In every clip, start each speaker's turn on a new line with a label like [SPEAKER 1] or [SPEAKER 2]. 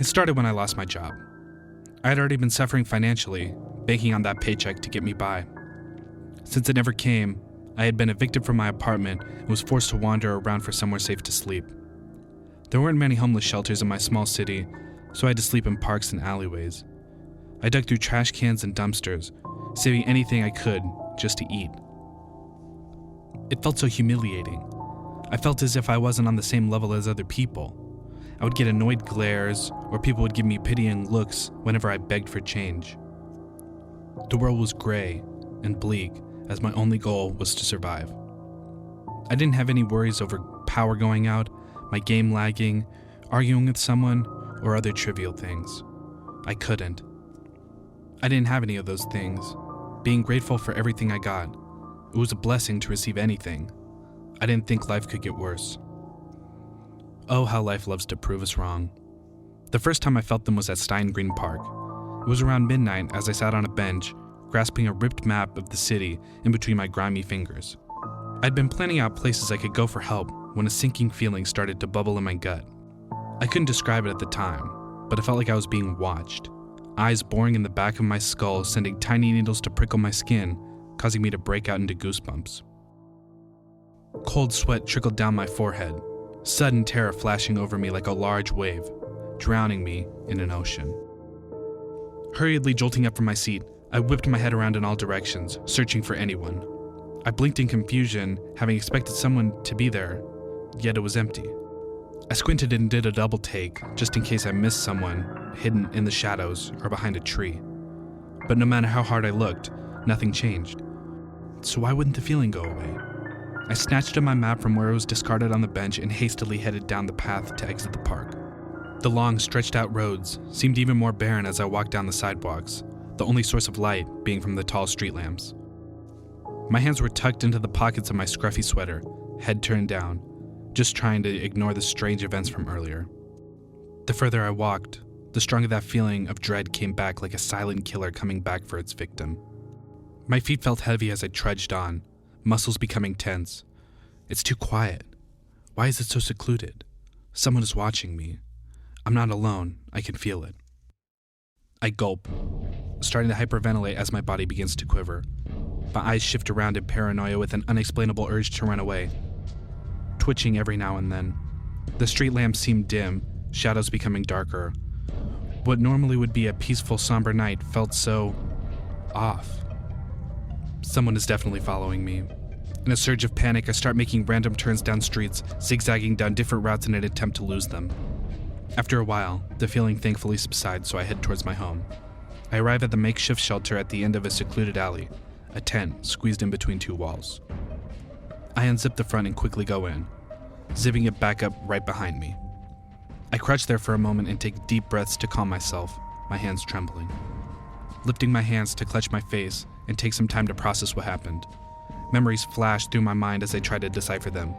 [SPEAKER 1] It started when I lost my job. I had already been suffering financially, banking on that paycheck to get me by. Since it never came, I had been evicted from my apartment and was forced to wander around for somewhere safe to sleep. There weren't many homeless shelters in my small city, so I had to sleep in parks and alleyways. I dug through trash cans and dumpsters, saving anything I could just to eat. It felt so humiliating. I felt as if I wasn't on the same level as other people. I would get annoyed glares, or people would give me pitying looks whenever I begged for change. The world was gray and bleak, as my only goal was to survive. I didn't have any worries over power going out, my game lagging, arguing with someone, or other trivial things. I couldn't. I didn't have any of those things. Being grateful for everything I got, it was a blessing to receive anything. I didn't think life could get worse. Oh, how life loves to prove us wrong. The first time I felt them was at Stein Green Park. It was around midnight as I sat on a bench, grasping a ripped map of the city in between my grimy fingers. I'd been planning out places I could go for help when a sinking feeling started to bubble in my gut. I couldn't describe it at the time, but it felt like I was being watched. Eyes boring in the back of my skull, sending tiny needles to prickle my skin, causing me to break out into goosebumps. Cold sweat trickled down my forehead, sudden terror flashing over me like a large wave, drowning me in an ocean. Hurriedly jolting up from my seat, I whipped my head around in all directions, searching for anyone. I blinked in confusion, having expected someone to be there, yet it was empty. I squinted and did a double take, just in case I missed someone hidden in the shadows or behind a tree. But no matter how hard I looked, nothing changed. So why wouldn't the feeling go away? I snatched up my map from where it was discarded on the bench and hastily headed down the path to exit the park. The long, stretched-out roads seemed even more barren as I walked down the sidewalks, the only source of light being from the tall street lamps. My hands were tucked into the pockets of my scruffy sweater, head turned down, just trying to ignore the strange events from earlier. The further I walked, the stronger that feeling of dread came back like a silent killer coming back for its victim. My feet felt heavy as I trudged on, muscles becoming tense. It's too quiet. Why is it so secluded? Someone is watching me. I'm not alone. I can feel it. I gulp, starting to hyperventilate as my body begins to quiver. My eyes shift around in paranoia with an unexplainable urge to run away, twitching every now and then. The street lamps seemed dim, shadows becoming darker. What normally would be a peaceful, somber night felt so off. Someone is definitely following me. In a surge of panic, I start making random turns down streets, zigzagging down different routes in an attempt to lose them. After a while, the feeling thankfully subsides, so I head towards my home. I arrive at the makeshift shelter at the end of a secluded alley, a tent squeezed in between two walls. I unzip the front and quickly go in, zipping it back up right behind me. I crouch there for a moment and take deep breaths to calm myself, my hands trembling. Lifting my hands to clutch my face and take some time to process what happened. Memories flash through my mind as I try to decipher them,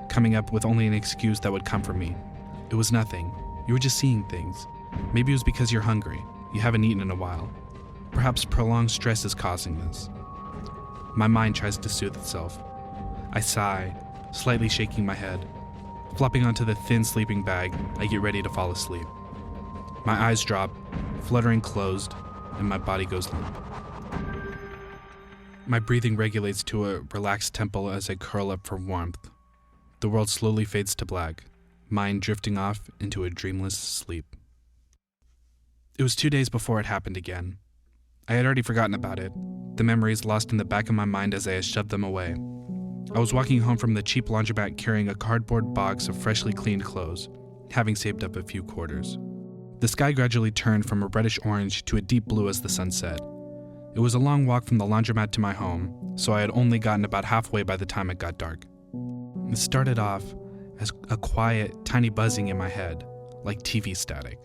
[SPEAKER 1] coming up with only an excuse that would comfort me. It was nothing. You were just seeing things. Maybe it was because you're hungry. You haven't eaten in a while. Perhaps prolonged stress is causing this. My mind tries to soothe itself. I sigh, slightly shaking my head. Flopping onto the thin sleeping bag, I get ready to fall asleep. My eyes drop, fluttering closed, and my body goes limp. My breathing regulates to a relaxed tempo as I curl up for warmth. The world slowly fades to black, mind drifting off into a dreamless sleep. It was 2 days before it happened again. I had already forgotten about it, the memories lost in the back of my mind as I had shoved them away. I was walking home from the cheap laundromat carrying a cardboard box of freshly cleaned clothes, having saved up a few quarters. The sky gradually turned from a reddish orange to a deep blue as the sun set. It was a long walk from the laundromat to my home, so I had only gotten about halfway by the time it got dark. It started off as a quiet, tiny buzzing in my head, like TV static.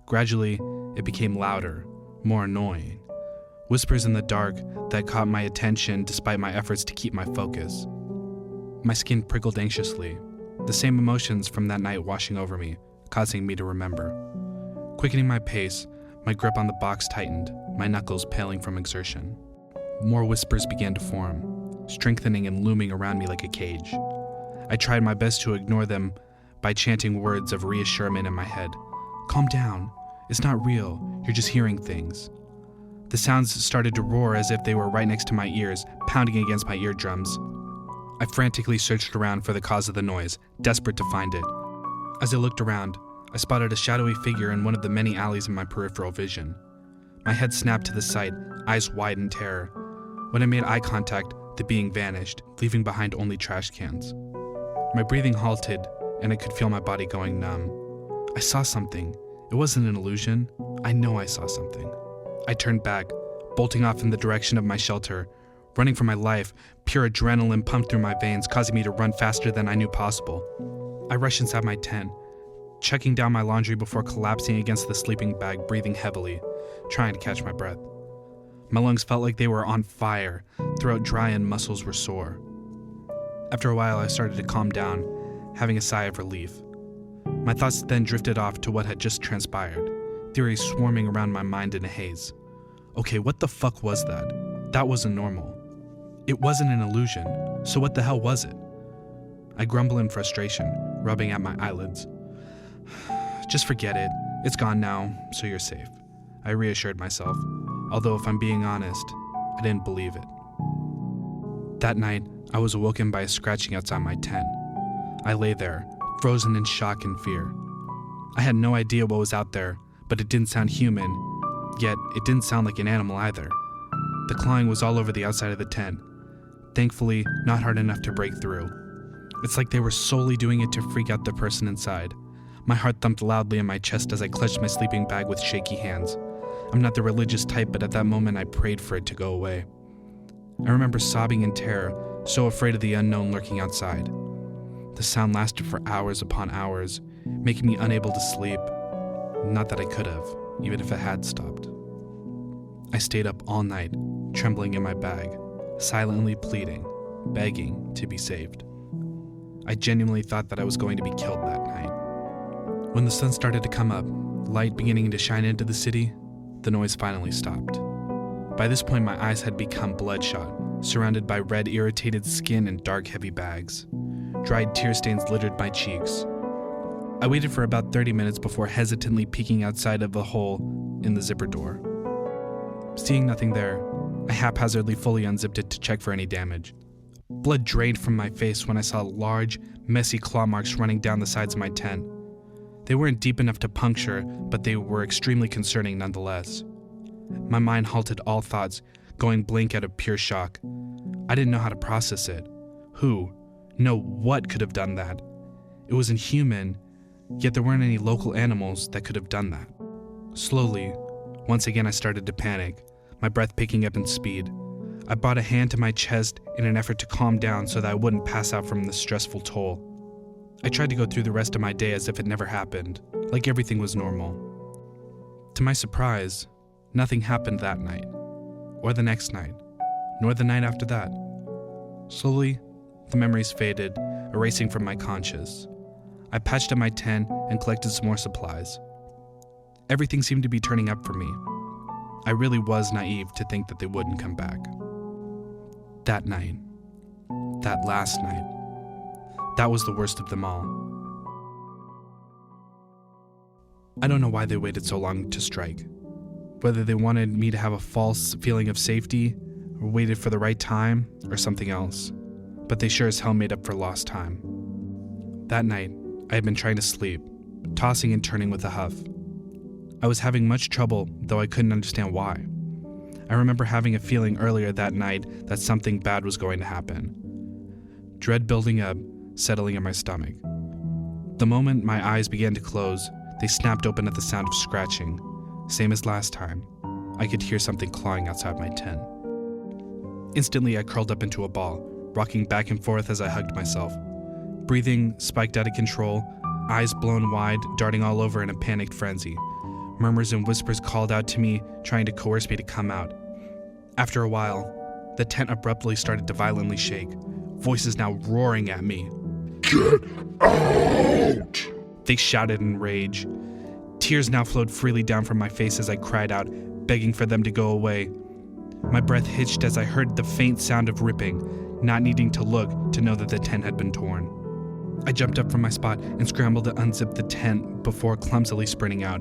[SPEAKER 1] Gradually, it became louder, more annoying. Whispers in the dark that caught my attention despite my efforts to keep my focus. My skin prickled anxiously, the same emotions from that night washing over me, causing me to remember. Quickening my pace, my grip on the box tightened, my knuckles paling from exertion. More whispers began to form, strengthening and looming around me like a cage. I tried my best to ignore them by chanting words of reassurance in my head, Calm down. It's not real. You're just hearing things." The sounds started to roar as if they were right next to my ears, pounding against my eardrums. I frantically searched around for the cause of the noise, desperate to find it. As I looked around, I spotted a shadowy figure in one of the many alleys in my peripheral vision. My head snapped to the sight, eyes wide in terror. When I made eye contact, the being vanished, leaving behind only trash cans. My breathing halted, and I could feel my body going numb. I saw something. It wasn't an illusion. I know I saw something. I turned back, bolting off in the direction of my shelter. Running for my life, pure adrenaline pumped through my veins, causing me to run faster than I knew possible. I rushed inside my tent, checking down my laundry before collapsing against the sleeping bag, breathing heavily, trying to catch my breath. My lungs felt like they were on fire, throat dry and muscles were sore. After a while, I started to calm down, having a sigh of relief. My thoughts then drifted off to what had just transpired, theories swarming around my mind in a haze. Okay, what the fuck was that? That wasn't normal. It wasn't an illusion, so what the hell was it? I grumble in frustration, rubbing at my eyelids. Just forget it. It's gone now, so you're safe. I reassured myself, although if I'm being honest, I didn't believe it. That night, I was awoken by a scratching outside my tent. I lay there, frozen in shock and fear. I had no idea what was out there, but it didn't sound human, yet it didn't sound like an animal either. The clawing was all over the outside of the tent. Thankfully, not hard enough to break through. It's like they were solely doing it to freak out the person inside. My heart thumped loudly in my chest as I clutched my sleeping bag with shaky hands. I'm not the religious type, but at that moment I prayed for it to go away. I remember sobbing in terror, so afraid of the unknown lurking outside. The sound lasted for hours upon hours, making me unable to sleep. Not that I could have, even if it had stopped. I stayed up all night, trembling in my bag, silently pleading, begging to be saved. I genuinely thought that I was going to be killed that night. When the sun started to come up, light beginning to shine into the city, the noise finally stopped. By this point, my eyes had become bloodshot, surrounded by red, irritated skin and dark, heavy bags. Dried tear stains littered my cheeks. I waited for about 30 minutes before hesitantly peeking outside of a hole in the zipper door. Seeing nothing there, I haphazardly fully unzipped it to check for any damage. Blood drained from my face when I saw large, messy claw marks running down the sides of my tent. They weren't deep enough to puncture, but they were extremely concerning nonetheless. My mind halted all thoughts, going blank out of pure shock. I didn't know how to process it. Who, no, what could have done that? It was inhuman, yet there weren't any local animals that could have done that. Slowly, once again I started to panic, my breath picking up in speed. I brought a hand to my chest in an effort to calm down so that I wouldn't pass out from the stressful toll. I tried to go through the rest of my day as if it never happened, like everything was normal. To my surprise, nothing happened that night, or the next night, nor the night after that. Slowly, the memories faded, erasing from my conscious. I patched up my tent and collected some more supplies. Everything seemed to be turning up for me. I really was naive to think that they wouldn't come back. That night, that last night, that was the worst of them all. I don't know why they waited so long to strike. Whether they wanted me to have a false feeling of safety, or waited for the right time, or something else. But they sure as hell made up for lost time. That night, I had been trying to sleep, tossing and turning with a huff. I was having much trouble, though I couldn't understand why. I remember having a feeling earlier that night that something bad was going to happen. Dread building up, settling in my stomach. The moment my eyes began to close, they snapped open at the sound of scratching. Same as last time, I could hear something clawing outside my tent. Instantly, I curled up into a ball, rocking back and forth as I hugged myself. Breathing spiked out of control, eyes blown wide, darting all over in a panicked frenzy. Murmurs and whispers called out to me, trying to coerce me to come out. After a while, the tent abruptly started to violently shake, voices now roaring at me.
[SPEAKER 2] Get out!
[SPEAKER 1] They shouted in rage. Tears now flowed freely down from my face as I cried out, begging for them to go away. My breath hitched as I heard the faint sound of ripping, not needing to look to know that the tent had been torn. I jumped up from my spot and scrambled to unzip the tent before clumsily sprinting out.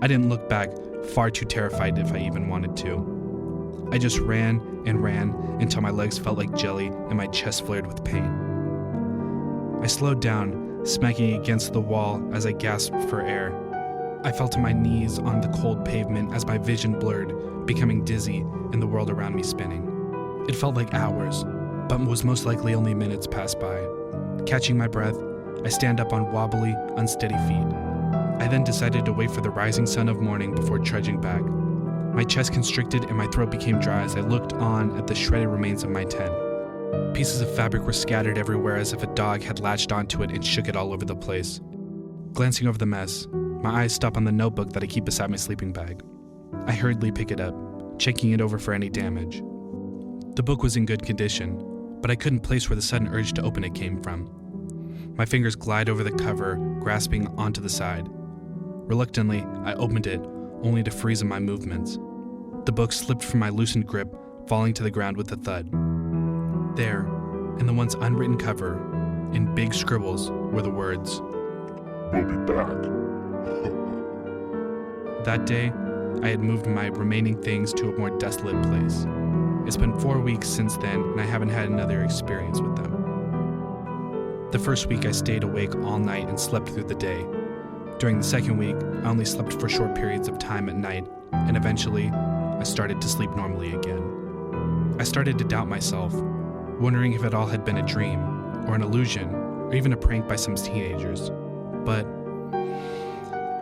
[SPEAKER 1] I didn't look back, far too terrified if I even wanted to. I just ran and ran until my legs felt like jelly and my chest flared with pain. I slowed down, smacking against the wall as I gasped for air. I fell to my knees on the cold pavement as my vision blurred, becoming dizzy and the world around me spinning. It felt like hours, but was most likely only minutes passed by. Catching my breath, I stand up on wobbly, unsteady feet. I then decided to wait for the rising sun of morning before trudging back. My chest constricted and my throat became dry as I looked on at the shredded remains of my tent. Pieces of fabric were scattered everywhere as if a dog had latched onto it and shook it all over the place. Glancing over the mess, my eyes stop on the notebook that I keep beside my sleeping bag. I hurriedly pick it up, checking it over for any damage. The book was in good condition, but I couldn't place where the sudden urge to open it came from. My fingers glide over the cover, grasping onto the side. Reluctantly, I opened it, only to freeze in my movements. The book slipped from my loosened grip, falling to the ground with a thud. There, in the once unwritten cover, in big scribbles, were the words,
[SPEAKER 2] We'll be back.
[SPEAKER 1] That day, I had moved my remaining things to a more desolate place. It's been 4 weeks since then, and I haven't had another experience with them. The first week, I stayed awake all night and slept through the day. During the second week, I only slept for short periods of time at night, and eventually, I started to sleep normally again. I started to doubt myself, wondering if it all had been a dream, or an illusion, or even a prank by some teenagers. But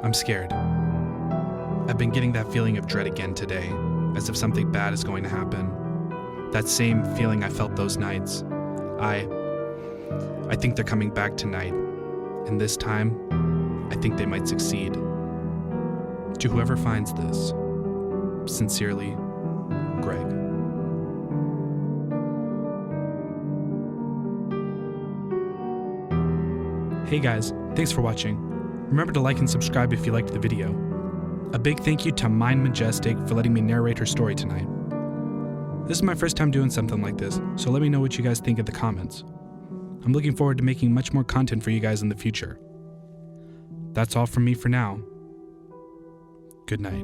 [SPEAKER 1] I'm scared. I've been getting that feeling of dread again today, as if something bad is going to happen. That same feeling I felt those nights. I think they're coming back tonight, and this time, I think they might succeed. To whoever finds this, sincerely, Greg. Hey guys, thanks for watching. Remember to like and subscribe if you liked the video. A big thank you to Mind Majestic for letting me narrate her story tonight. This is my first time doing something like this, so let me know what you guys think in the comments. I'm looking forward to making much more content for you guys in the future. That's all from me for now. Good night.